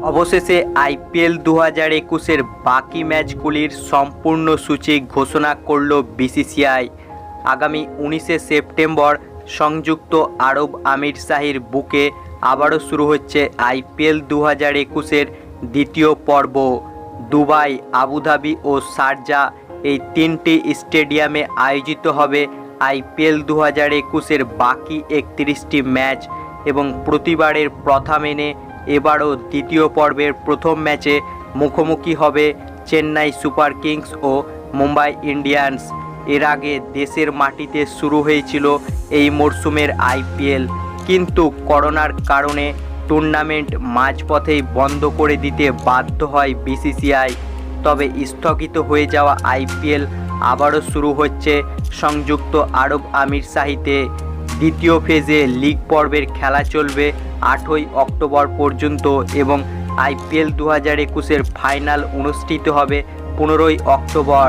অবশেষে আইপিএল 2021-এর বাকি ম্যাচগুলির সম্পূর্ণ সূচি ঘোষণা করল বিসিসিআই। আগামী 19শে সেপ্টেম্বর সংযুক্ত আরব আমিরশাহির বুকে আবারও শুরু হচ্ছে আইপিএল 2021-এর দ্বিতীয় পর্ব। দুবাই, আবুধাবি ও শারজা এই তিনটি স্টেডিয়ামে আয়োজিত হবে আইপিএল 2021-এর বাকি 31টি ম্যাচ এবং প্রতিবারের প্রথা মেনে এবারও দ্বিতীয় পর্বের প্রথম ম্যাচে মুখোমুখি হবে চেন্নাই সুপার কিংস ও মুম্বাই ইন্ডিয়ান্স। এর আগে দেশের মাটিতে শুরু হয়েছিল এই মরশুমের আইপিএল, কিন্তু করোনার কারণে টুর্নামেন্ট মাঝপথেই বন্ধ করে দিতে বাধ্য হয় বিসিসিআই। তবে স্থগিত হয়ে যাওয়া আইপিএল আবারও শুরু হচ্ছে সংযুক্ত আরব আমিরশাহিতে। দ্বিতীয় ফেজে লিগ পর্বের খেলা চলবে 8ই অক্টোবর পর্যন্ত এবং আইপিএল 2021-এর ফাইনাল অনুষ্ঠিত হবে 15ই অক্টোবর।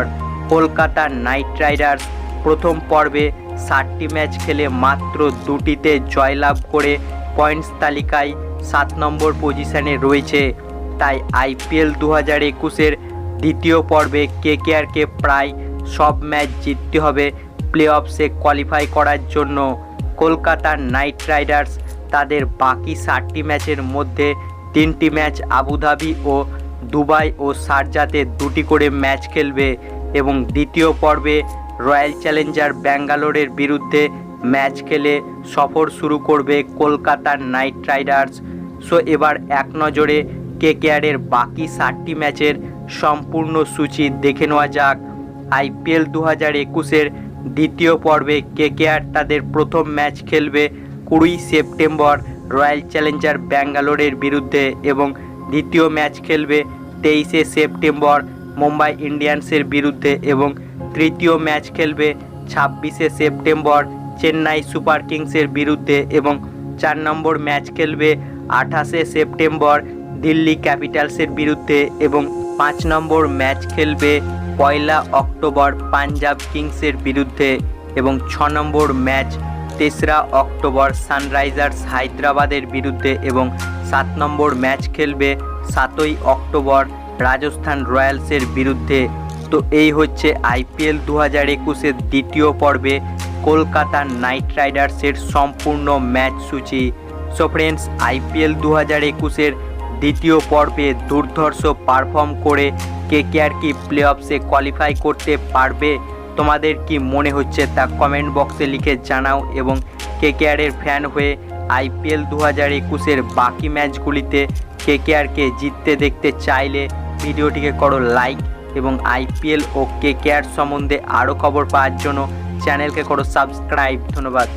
কলকাতা নাইট রাইডার্স প্রথম পর্বে 7টি ম্যাচ খেলে মাত্র 2টিতে জয়লাভ করে পয়েন্টস তালিকায় 7 নম্বর পজিশনে রয়েছে। তাই আইপিএল 2021-এর দ্বিতীয় পর্বে কেকেআরকে প্রায় সব ম্যাচ জিততে হবে প্লে অফসে কোয়ালিফাই করার জন্য। কলকাতা নাইট রাইডার্স তাদের বাকি 7টি ম্যাচের মধ্যে 3টি ম্যাচ আবুধাবি ও দুবাই ও শারজাতে 2টি করে ম্যাচ খেলবে এবং দ্বিতীয় পর্বে রয়্যাল চ্যালেঞ্জার ব্যাঙ্গালোরের বিরুদ্ধে ম্যাচ খেলে সফর শুরু করবে কলকাতা নাইট রাইডার্স। সো এবার এক নজরে কেকেআরের বাকি 7টি ম্যাচের সম্পূর্ণ সূচি দেখে নেওয়া যাক। আইপিএল 2021-এর দ্বিতীয় পর্বে কেকেআর তাদের প্রথম ম্যাচ খেলবে 20 সেপ্টেম্বর রয়্যাল চ্যালেঞ্জার ব্যাঙ্গালোরের বিরুদ্ধে এবং দ্বিতীয় ম্যাচ খেলবে 23শে সেপ্টেম্বর মুম্বাই ইন্ডিয়ান্সের বিরুদ্ধে এবং তৃতীয় ম্যাচ খেলবে 26শে সেপ্টেম্বর চেন্নাই সুপার কিংসের বিরুদ্ধে এবং 4 নম্বর ম্যাচ খেলবে 28শে সেপ্টেম্বর দিল্লি ক্যাপিটালসের বিরুদ্ধে এবং 5 নম্বর ম্যাচ খেলবে 1 অক্টোবর পাঞ্জাব কিংসের বিরুদ্ধে এবং 6 নম্বর ম্যাচ 3রা অক্টোবর সানরাইজার্স হায়দ্রাবাদের বিরুদ্ধে এবং 7 নম্বর ম্যাচ খেলবে 7ই অক্টোবর রাজস্থান রয়্যালসের বিরুদ্ধে। তো এই হচ্ছে আইপিএল 2021-এর দ্বিতীয় পর্বে কলকাতা নাইট রাইডার্সের সম্পূর্ণ ম্যাচ সূচি। সো ফ্রেন্ডস, আইপিএল 2021-এর দ্বিতীয় পর্বে দুর্ধর্ষ পারফর্ম করে কেকেআর কি প্লে অফসে কোয়ালিফাই করতে পারবে? তোমাদের কি মনে হচ্ছে তা কমেন্ট বক্সে লিখে জানাও এবং কেকেআরের ফ্যান হয়ে আইপিএল 2021-এর বাকি ম্যাচগুলিতে কেকেআরকে জিততে দেখতে চাইলে ভিডিওটিকে করো লাইক এবং আইপিএল ও কেকেআর সম্বন্ধে আরও খবর পাওয়ার জন্য চ্যানেলকে করো সাবস্ক্রাইব। ধন্যবাদ।